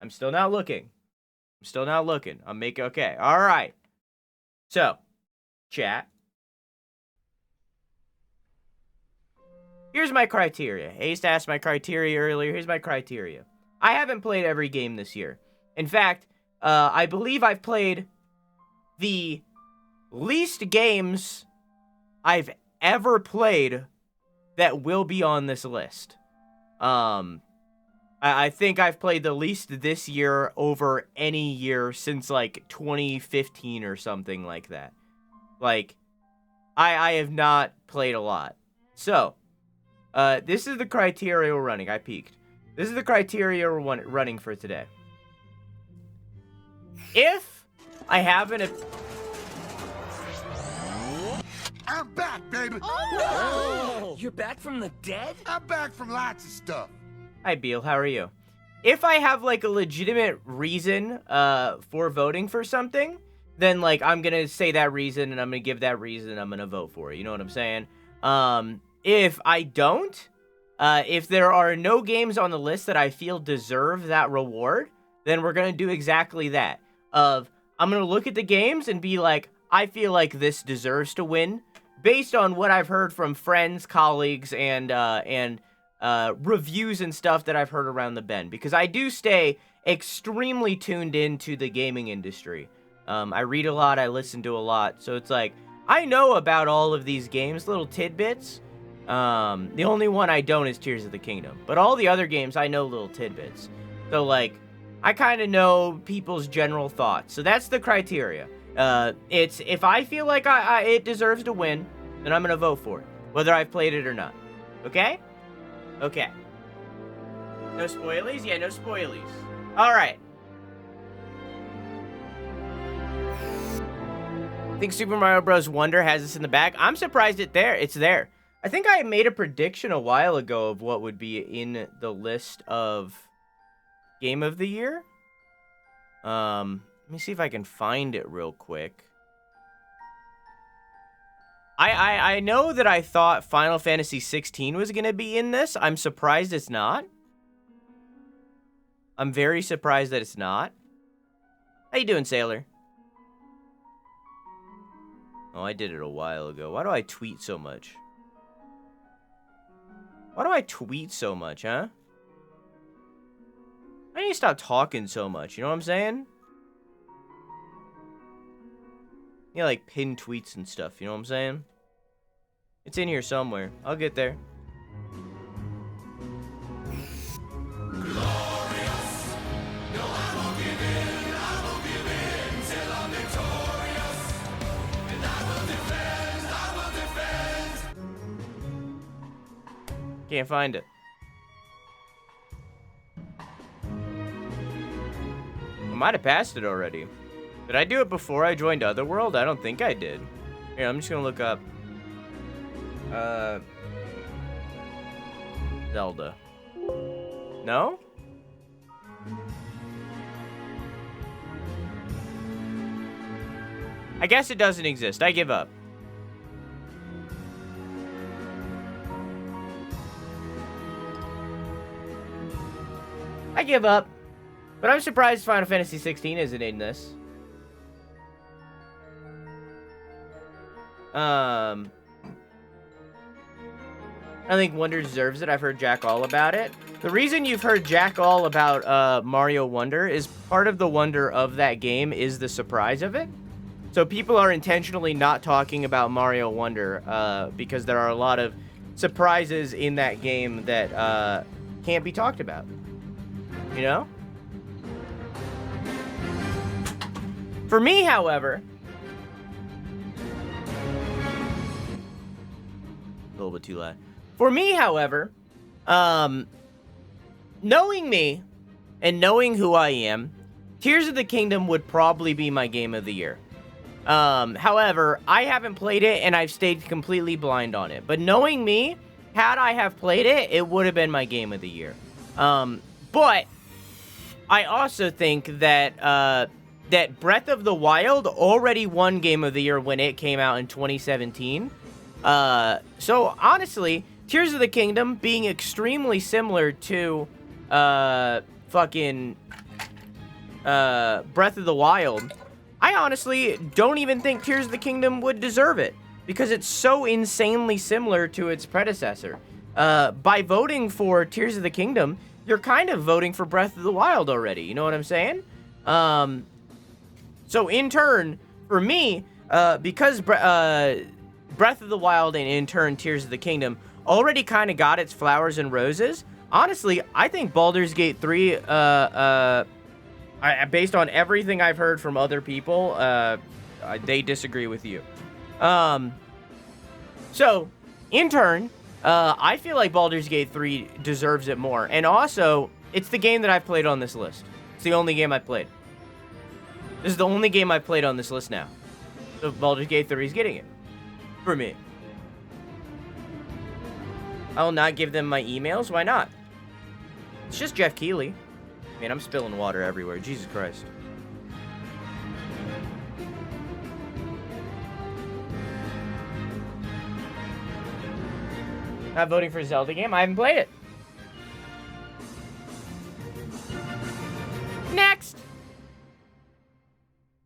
I'm still not looking. I'm making, okay. All right. So, chat. Here's my criteria. Ace asked my criteria earlier. Here's my criteria. I haven't played every game this year. In fact, I believe I've played the least games I've ever played that will be on this list. I think I've played the least this year over any year since, like, 2015 or something like that. Like, I have not played a lot. So, this is the criteria we're running. I peeked. This is the criteria we're running for today. If I have an... I'm back, baby! Oh! You're back from the dead? I'm back from lots of stuff. Hi, Beal. How are you? If I have, like, a legitimate reason for voting for something, then, like, I'm going to say that reason, and I'm going to give that reason, and I'm going to vote for it. You know what I'm saying? If I don't, if there are no games on the list that I feel deserve that reward, then we're going to do exactly that. I'm going to look at the games and be like, I feel like this deserves to win, based on what I've heard from friends, colleagues, and reviews and stuff that I've heard around the bend, because I do stay extremely tuned into the gaming industry. I read a lot, I listen to a lot, so it's like, I know about all of these games, little tidbits. The only one I don't is Tears of the Kingdom, but all the other games I know little tidbits. So, like, I kind of know people's general thoughts, so that's the criteria. It's, if I feel like it deserves to win, then I'm gonna vote for it, whether I've played it or not. Okay? Okay. No spoilies? Yeah, no spoilies. Alright. I think Super Mario Bros. Wonder has this in the bag. I'm surprised it's there. I think I made a prediction a while ago of what would be in the list of Game of the Year. Let me see if I can find it real quick. I know that I thought Final Fantasy 16 was going to be in this. I'm surprised it's not. I'm very surprised that it's not. How you doing, Sailor? Oh, I did it a while ago. Why do I tweet so much? Why do I tweet so much, huh? I need to stop talking so much, you know what I'm saying? Yeah, like pin tweets and stuff, you know what I'm saying? It's in here somewhere. I'll get there. Glorious. No, I won't give in till I'm victorious. And I will defend. Can't find it. I might have passed it already. Did I do it before I joined Otherworld? I don't think I did. Here, I'm just gonna look up. Zelda. No? I guess it doesn't exist. I give up. I give up. But I'm surprised Final Fantasy 16 isn't in this. I think Wonder deserves it. I've heard Jack all about it. The reason you've heard Jack all about Mario Wonder is part of the wonder of that game is the surprise of it. So people are intentionally not talking about Mario Wonder because there are a lot of surprises in that game that can't be talked about. You know? For me, however... A little bit too loud. For me, however, knowing me and knowing who I am, Tears of the Kingdom would probably be my game of the year. However, I haven't played it and I've stayed completely blind on it. But knowing me, had I have played it, it would have been my game of the year. But I also think that that Breath of the Wild already won Game of the Year when it came out in 2017. So honestly, Tears of the Kingdom being extremely similar to fucking Breath of the Wild, I honestly don't even think Tears of the Kingdom would deserve it because it's so insanely similar to its predecessor. By voting for Tears of the Kingdom, you're kind of voting for Breath of the Wild already. You know what I'm saying? So in turn, for me, because Breath of the Wild and in turn Tears of the Kingdom already kind of got its flowers and roses, honestly, I think Baldur's Gate 3, based on everything I've heard from other people, they disagree with you. So, in turn, I feel like Baldur's Gate 3 deserves it more. And also, it's the game that I've played on this list. It's the only game I've played. This is the only game I've played on this list now. So Baldur's Gate 3 is getting it. For me. I will not give them my emails. Why not? It's just Jeff Keighley. Man, I'm spilling water everywhere. Jesus Christ. Not voting for a Zelda game. I haven't played it. Next.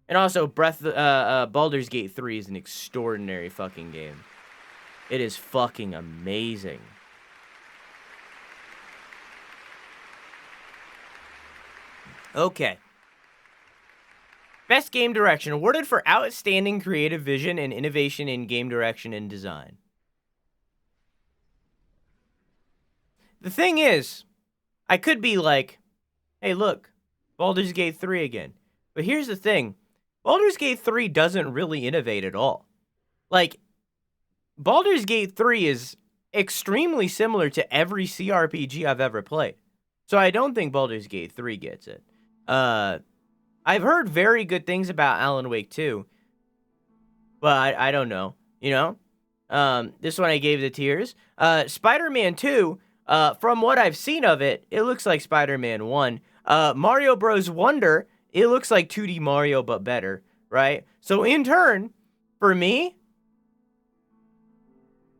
And also, Baldur's Gate 3 is an extraordinary fucking game. It is fucking amazing. Okay. Best Game Direction, awarded for outstanding creative vision and innovation in game direction and design. The thing is, I could be like, hey, look, Baldur's Gate 3 again. But here's the thing. Baldur's Gate 3 doesn't really innovate at all. Like, Baldur's Gate 3 is extremely similar to every CRPG I've ever played. So I don't think Baldur's Gate 3 gets it. I've heard very good things about Alan Wake 2. But I don't know, you know? This one I gave the tears. Spider-Man 2, from what I've seen of it, it looks like Spider-Man 1. Mario Bros. Wonder, it looks like 2D Mario, but better, right? So in turn, for me,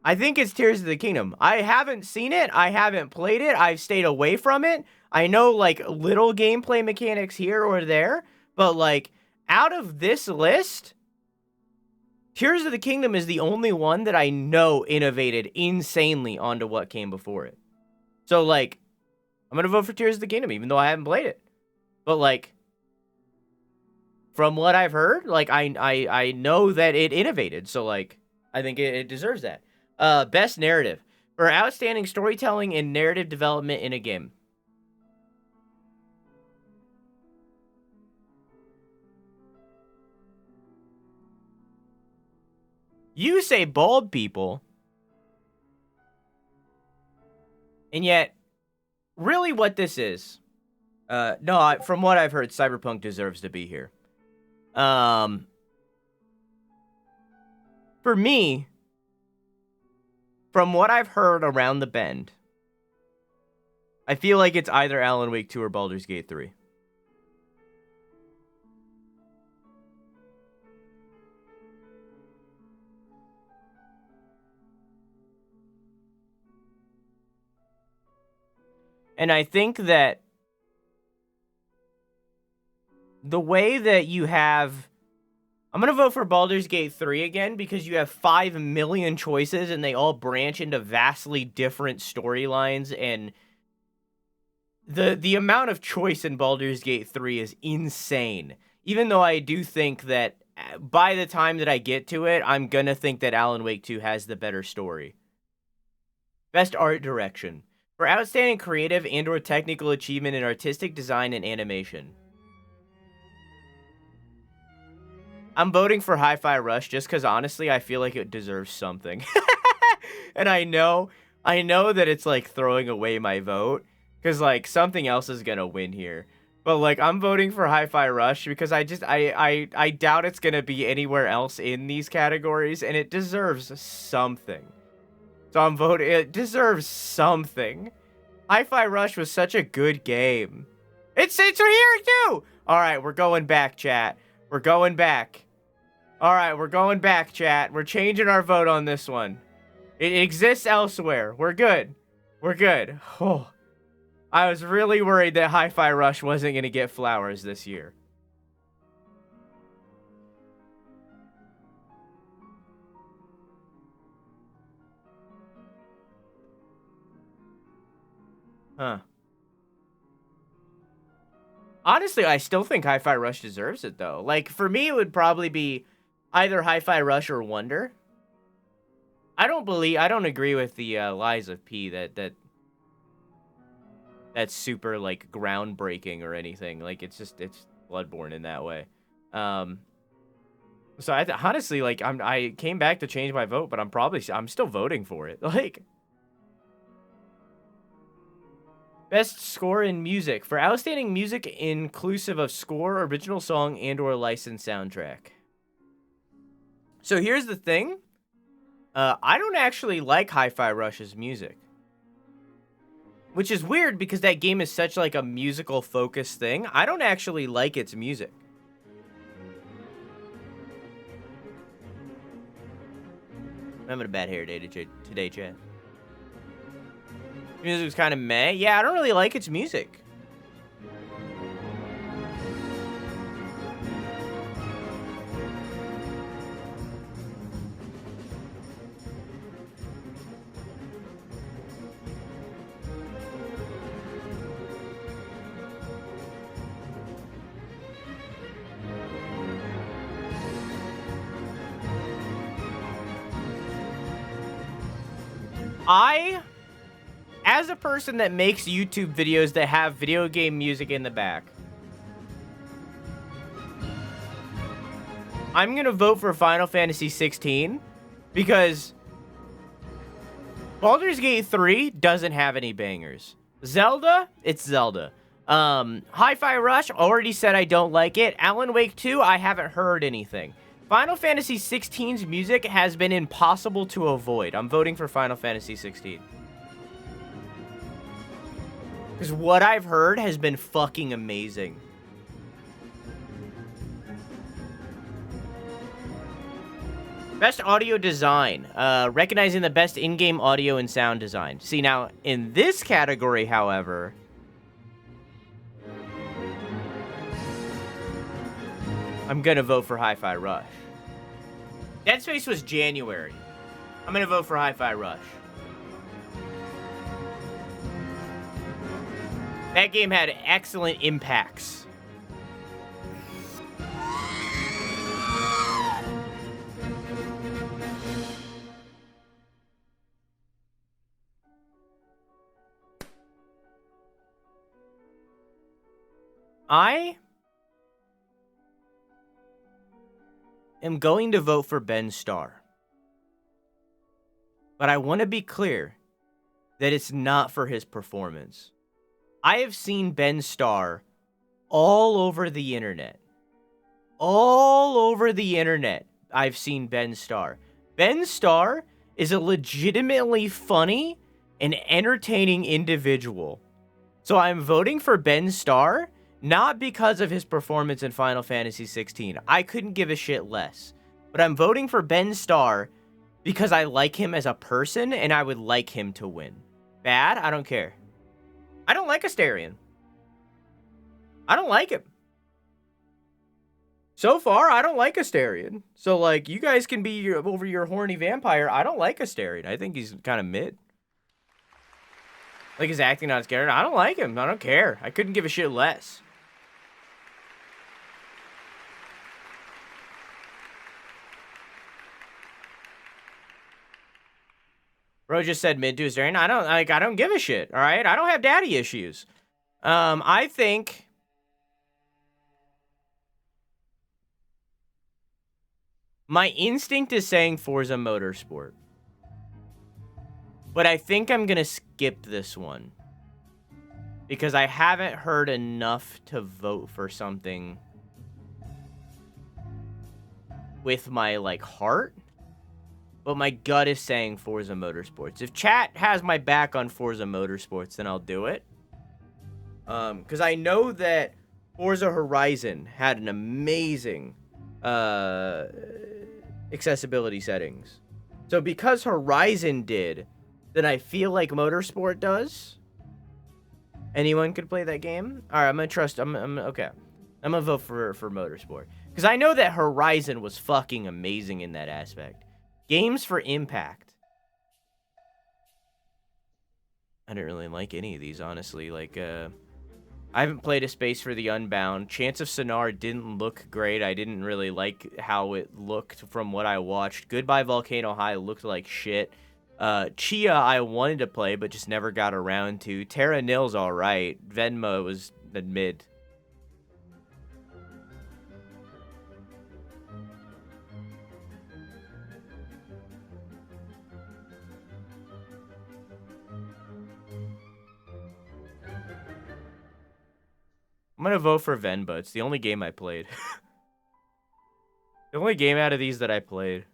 I think it's Tears of the Kingdom. I haven't seen it. I haven't played it. I've stayed away from it. I know, like, little gameplay mechanics here or there, but, like, out of this list, Tears of the Kingdom is the only one that I know innovated insanely onto what came before it. So, like, I'm going to vote for Tears of the Kingdom, even though I haven't played it. But, like, from what I've heard, like, I know that it innovated. So, like, I think it deserves that. Best Narrative. For outstanding storytelling and narrative development in a game. You say bald people. And yet, really what this is... no, from what I've heard, Cyberpunk deserves to be here. For me, from what I've heard around the bend, I feel like it's either Alan Wake 2 or Baldur's Gate 3. And I think that the way that you have... I'm going to vote for Baldur's Gate 3 again because you have 5 million choices and they all branch into vastly different storylines, and the amount of choice in Baldur's Gate 3 is insane. Even though I do think that by the time that I get to it, I'm going to think that Alan Wake 2 has the better story. Best Art Direction. For outstanding creative and or technical achievement in artistic design and animation. I'm voting for Hi-Fi Rush just because, honestly, I feel like it deserves something. And I know that it's, like, throwing away my vote because, like, something else is going to win here. But, like, I'm voting for Hi-Fi Rush because I doubt it's going to be anywhere else in these categories, and it deserves something. So I'm voting, it deserves something. Hi-Fi Rush was such a good game. It's right here too! Alright, we're going back, chat. We're going back. Alright, we're going back, chat. We're changing our vote on this one. It exists elsewhere. We're good. We're good. Oh. I was really worried that Hi-Fi Rush wasn't going to get flowers this year. Huh. Honestly, I still think Hi-Fi Rush deserves it, though. Like, for me, it would probably be either Hi-Fi Rush or Wonder. I don't agree with the lies of P that's super, like, groundbreaking or anything. Like, it's Bloodborne in that way. So honestly, like, I came back to change my vote, but I'm still voting for it. Like, best score in music for outstanding music inclusive of score, original song, and/or licensed soundtrack. So here's the thing. I don't actually like Hi-Fi Rush's music. Which is weird because that game is such like a musical focused thing. I don't actually like its music. I'm having a bad hair day today, Chad. Music was kind of meh. Yeah, I don't really like its music. As a person that makes YouTube videos that have video game music in the back, I'm gonna vote for Final Fantasy 16 because Baldur's Gate 3 doesn't have any bangers. Zelda, it's Zelda. Hi-Fi Rush, already said I don't like it. Alan Wake 2, I haven't heard anything. Final Fantasy 16's music has been impossible to avoid. I'm voting for Final Fantasy 16. Because what I've heard has been fucking amazing. Best audio design. Recognizing the best in-game audio and sound design. See, now, in this category, however, I'm gonna vote for Hi-Fi Rush. Dead Space was January. I'm gonna vote for Hi-Fi Rush. That game had excellent impacts. I am going to vote for Ben Starr. But I want to be clear that it's not for his performance. I have seen Ben Starr all over the internet. All over the internet, I've seen Ben Starr. Ben Starr is a legitimately funny and entertaining individual. So I'm voting for Ben Starr, not because of his performance in Final Fantasy 16. I couldn't give a shit less. But I'm voting for Ben Starr because I like him as a person and I would like him to win. Bad? I don't care. I don't like Astarion. I don't like him. So far, I don't like Astarion. So, like, you guys can be over your horny vampire. I don't like Astarion. I think he's kind of mid. Like, his acting not scared. I don't like him. I don't care. I couldn't give a shit less. Bro just said mid to Astarion. I don't give a shit. All right, I don't have daddy issues. I think my instinct is saying Forza Motorsport, but I think I'm gonna skip this one because I haven't heard enough to vote for something with my like heart. But my gut is saying Forza Motorsports. If chat has my back on Forza Motorsports, then I'll do it. Because I know that Forza Horizon had an amazing accessibility settings. So because Horizon did, then I feel like Motorsport does. Anyone could play that game. All right, I'm gonna trust. I'm okay. I'm gonna vote for Motorsport because I know that Horizon was fucking amazing in that aspect. Games for Impact. I didn't really like any of these, honestly. Like, I haven't played A Space for the Unbound. Chance of Sonar didn't look great. I didn't really like how it looked from what I watched. Goodbye Volcano High looked like shit. Chia I wanted to play, but just never got around to. Terra Nil's alright. Venma was the mid. I'm gonna vote for Venba. It's the only game I played. The only game out of these that I played.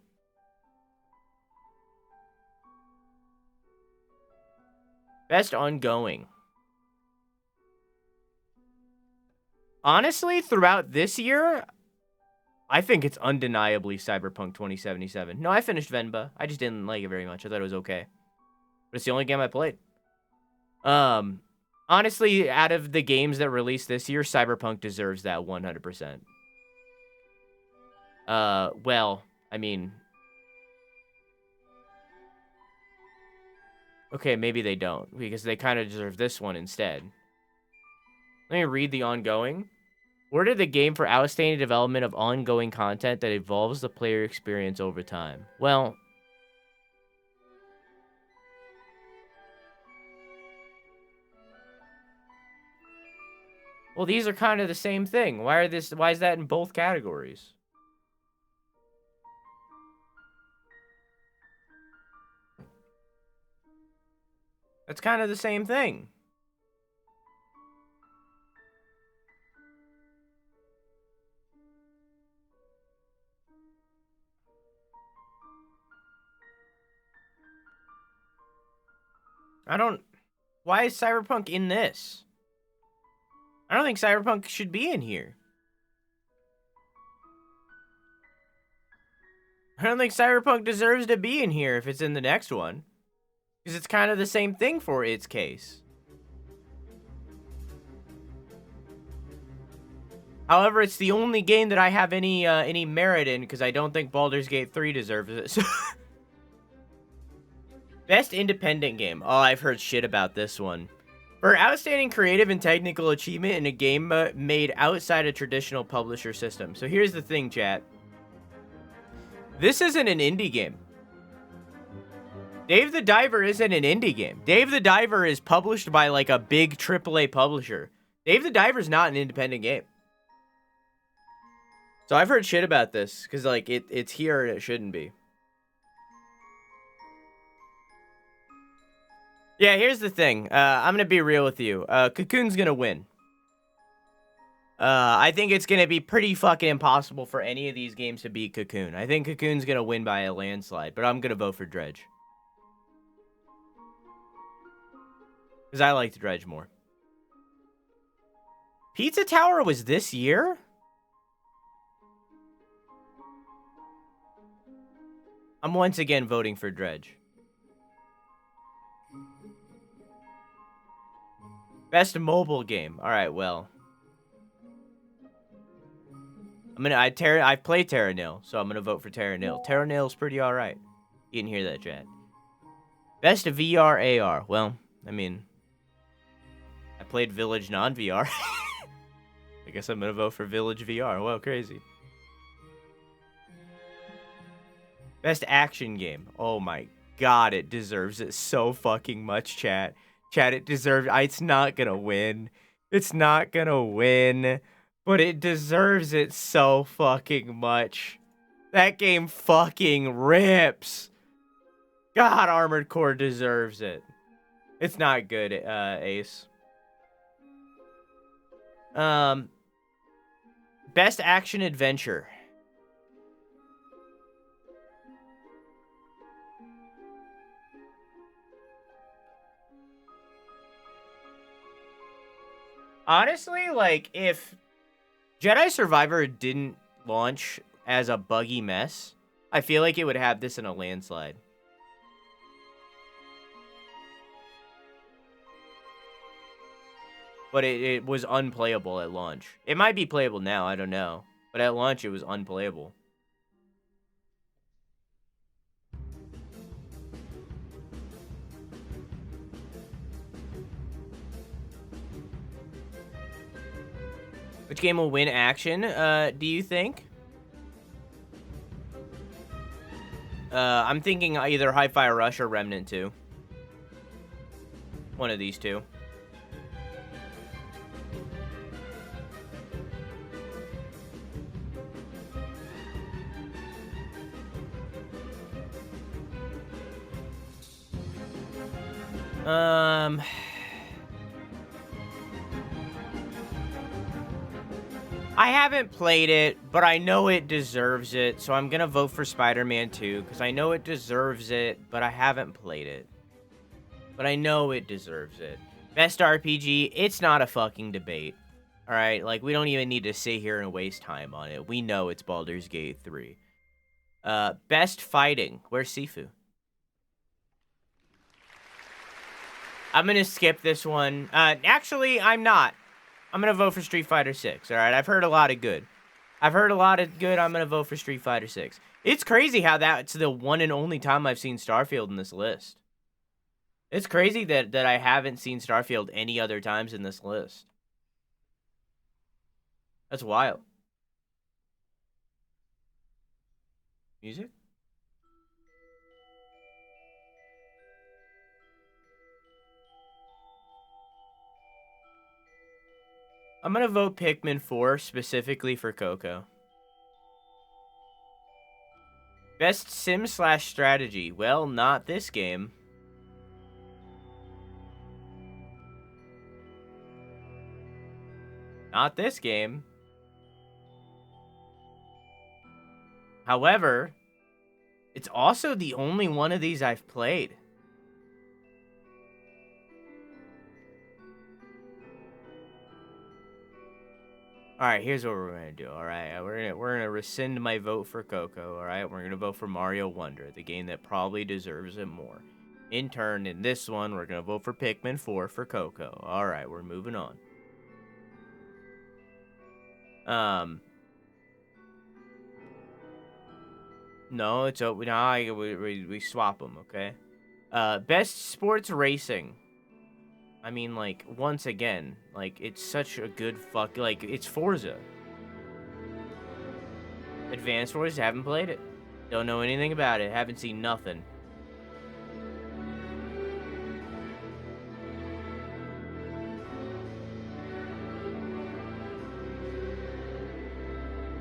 Best ongoing. Honestly, throughout this year, I think it's undeniably Cyberpunk 2077. No, I finished Venba. I just didn't like it very much. I thought it was okay. But it's the only game I played. Honestly, out of the games that released this year, Cyberpunk deserves that 100%. Well, I mean... Okay, maybe they don't, because they kind of deserve this one instead. Let me read the ongoing. Awarded the game for outstanding development of ongoing content that evolves the player experience over time. Well... Well, these are kind of the same thing. Why is that in both categories? That's kind of the same thing. Why is Cyberpunk in this? I don't think Cyberpunk should be in here. I don't think Cyberpunk deserves to be in here if it's in the next one. Because it's kind of the same thing for its case. However, it's the only game that I have any merit in because I don't think Baldur's Gate 3 deserves it. Best independent game. Oh, I've heard shit about this one. For outstanding creative and technical achievement in a game made outside a traditional publisher system. So here's the thing, chat. This isn't an indie game. Dave the Diver isn't an indie game. Dave the Diver is published by like a big AAA publisher. Dave the Diver is not an independent game. So I've heard shit about this because like it's here and it shouldn't be. Yeah, here's the thing. I'm gonna be real with you. Cocoon's gonna win. I think it's gonna be pretty fucking impossible for any of these games to beat Cocoon. I think Cocoon's gonna win by a landslide, but I'm gonna vote for Dredge. Because I liked Dredge more. Pizza Tower was this year? I'm once again voting for Dredge. Best mobile game. All right, well. I've played Terra Nil, so I'm gonna vote for Terra Nil. Terra Nil's pretty all right. You didn't hear that, chat. Best VR AR. Well, I mean, I played Village non-VR. I guess I'm gonna vote for Village VR. Well, crazy. Best action game. Oh my god, it deserves it so fucking much, chat. Chat, it deserves... It's not gonna win. It's not gonna win. But it deserves it so fucking much. That game fucking rips. God, Armored Core deserves it. It's not good, Ace. Best action adventure. Honestly, like, if Jedi Survivor didn't launch as a buggy mess, I feel like it would have this in a landslide. but it was unplayable at launch. It might be playable now, I don't know. But at launch, it was unplayable. Which game will win action, do you think? I'm thinking either Hi-Fi Rush or Remnant 2. One of these two. I haven't played it, but I know it deserves it, so I'm gonna vote for Spider-Man 2, because I know it deserves it, but I haven't played it. But I know it deserves it. Best RPG, it's not a fucking debate. Alright, like, we don't even need to sit here and waste time on it. We know it's Baldur's Gate 3. Best fighting, where's Sifu? I'm gonna skip this one. Actually, I'm not. I'm gonna vote for Street Fighter 6, alright? I've heard a lot of good. I'm gonna vote for Street Fighter 6. It's crazy how that's the one and only time I've seen Starfield in this list. It's crazy that I haven't seen Starfield any other times in this list. That's wild. Music? I'm gonna vote Pikmin 4 specifically for Coco. Best sim/strategy. Well, not this game. Not this game. However, it's also the only one of these I've played. All right, here's what we're gonna do. All right, we're gonna rescind my vote for Coco. All right, we're gonna vote for Mario Wonder, the game that probably deserves it more. In turn, in this one, we're gonna vote for Pikmin 4 for Coco. All right, we're moving on. No, it's open. No, we swap them. Okay. Best sports racing. I mean, like, once again, like, it's such a good like, it's Forza. Advanced Wars, haven't played it. Don't know anything about it. Haven't seen nothing.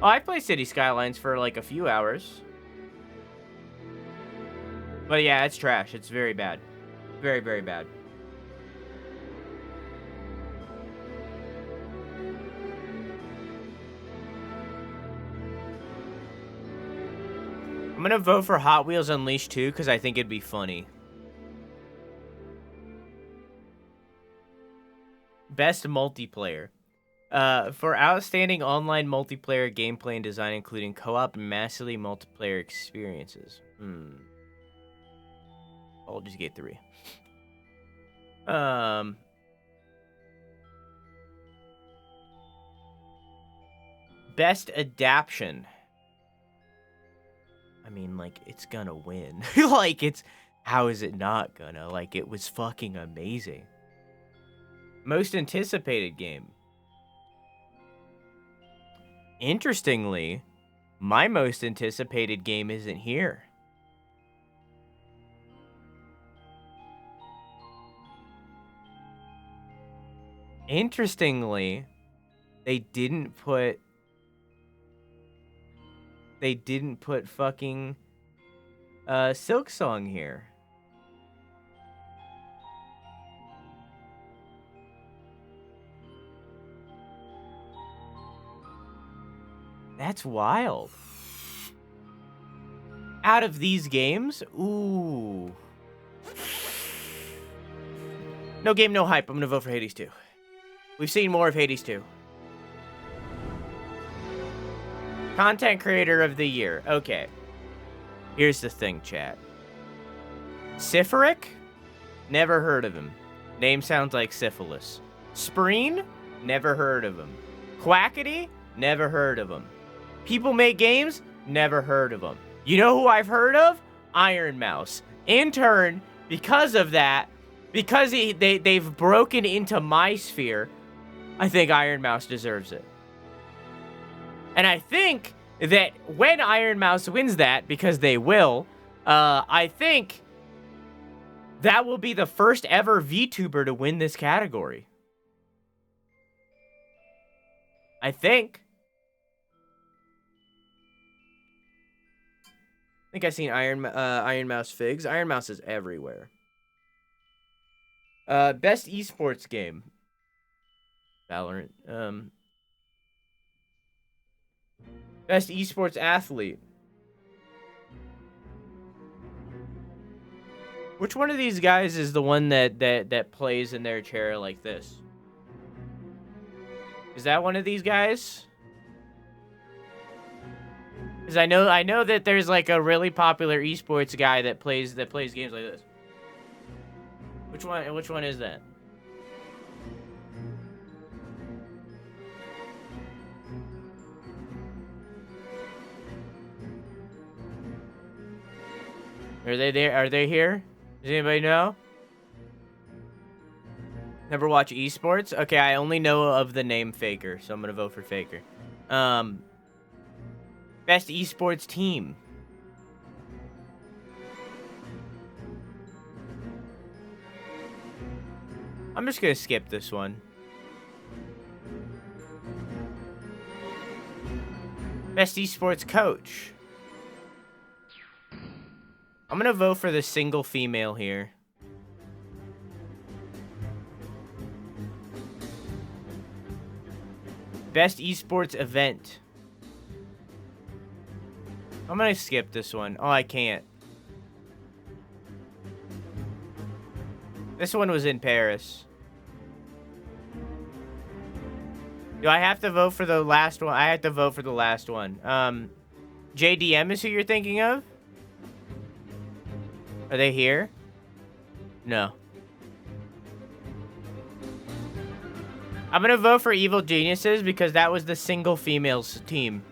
Oh, I played City Skylines for, like, a few hours. But yeah, it's trash. It's very bad. Very, very bad. I'm gonna vote for Hot Wheels Unleashed 2 because I think it'd be funny. Best multiplayer. For outstanding online multiplayer gameplay and design, including co-op and massively multiplayer experiences. Baldur's Gate 3. Best adaptation. I mean, like, it's gonna win. Like, how is it not gonna? Like, it was fucking amazing. Most anticipated game. Interestingly, my most anticipated game isn't here. Interestingly, they didn't put fucking Silk Song here. That's wild. Out of these games, ooh. No game, no hype. I'm gonna vote for Hades 2. We've seen more of Hades 2. Content Creator of the Year. Okay. Here's the thing, chat. Syphoric? Never heard of him. Name sounds like syphilis. Spreen? Never heard of them. Quackity? Never heard of them. People Make Games? Never heard of them. You know who I've heard of? Iron Mouse. In turn, because of that, because they've broken into my sphere, I think Iron Mouse deserves it. And I think that when Iron Mouse wins that, because they will, I think that will be the first ever VTuber to win this category. I think. I think I've seen Iron Mouse figs. Iron Mouse is everywhere. Best esports game. Valorant. Best esports athlete. Which one of these guys is the one that plays in their chair like this? Is that one of these guys? Because I know that there's like a really popular esports guy that plays games like this. Which one is that? Are they there? Are they here? Does anybody know? Never watch esports? Okay, I only know of the name Faker, so I'm gonna vote for Faker. Best esports team. I'm just gonna skip this one. Best esports coach. I'm gonna vote for the single female here. Best esports event. I'm gonna skip this one. Oh, I can't. This one was in Paris. Do I have to vote for the last one? I have to vote for the last one. JDM is who you're thinking of? Are they here? No. I'm gonna vote for Evil Geniuses because that was the single females team.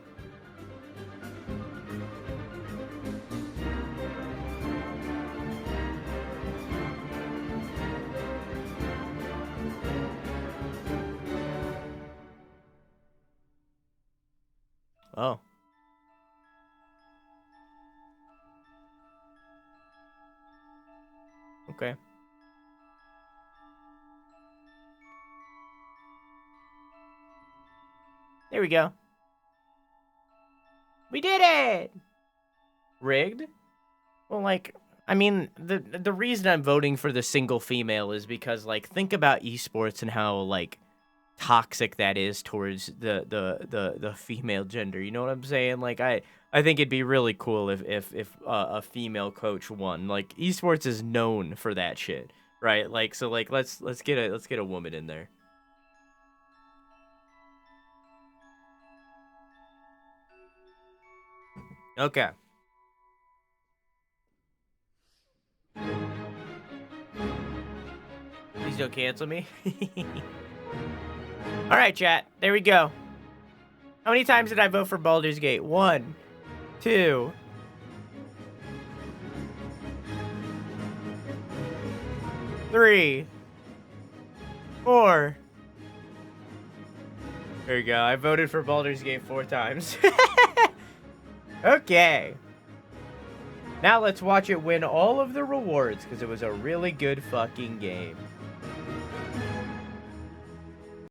Oh. Okay. There we go. We did it! Rigged? Well, like, I mean, the reason I'm voting for the single female is because, like, think about esports and how, like, toxic that is towards the female gender. You know what I'm saying? Like, I think it'd be really cool if a female coach won. Like, esports is known for that shit, right? Like, so like let's get a woman in there. Okay. Please don't cancel me. All right, chat. There we go. How many times did I vote for Baldur's Gate? 1, 2, 3, 4. There you go. I voted for Baldur's Gate 4 times. Okay. Now let's watch it win all of the rewards because it was a really good fucking game.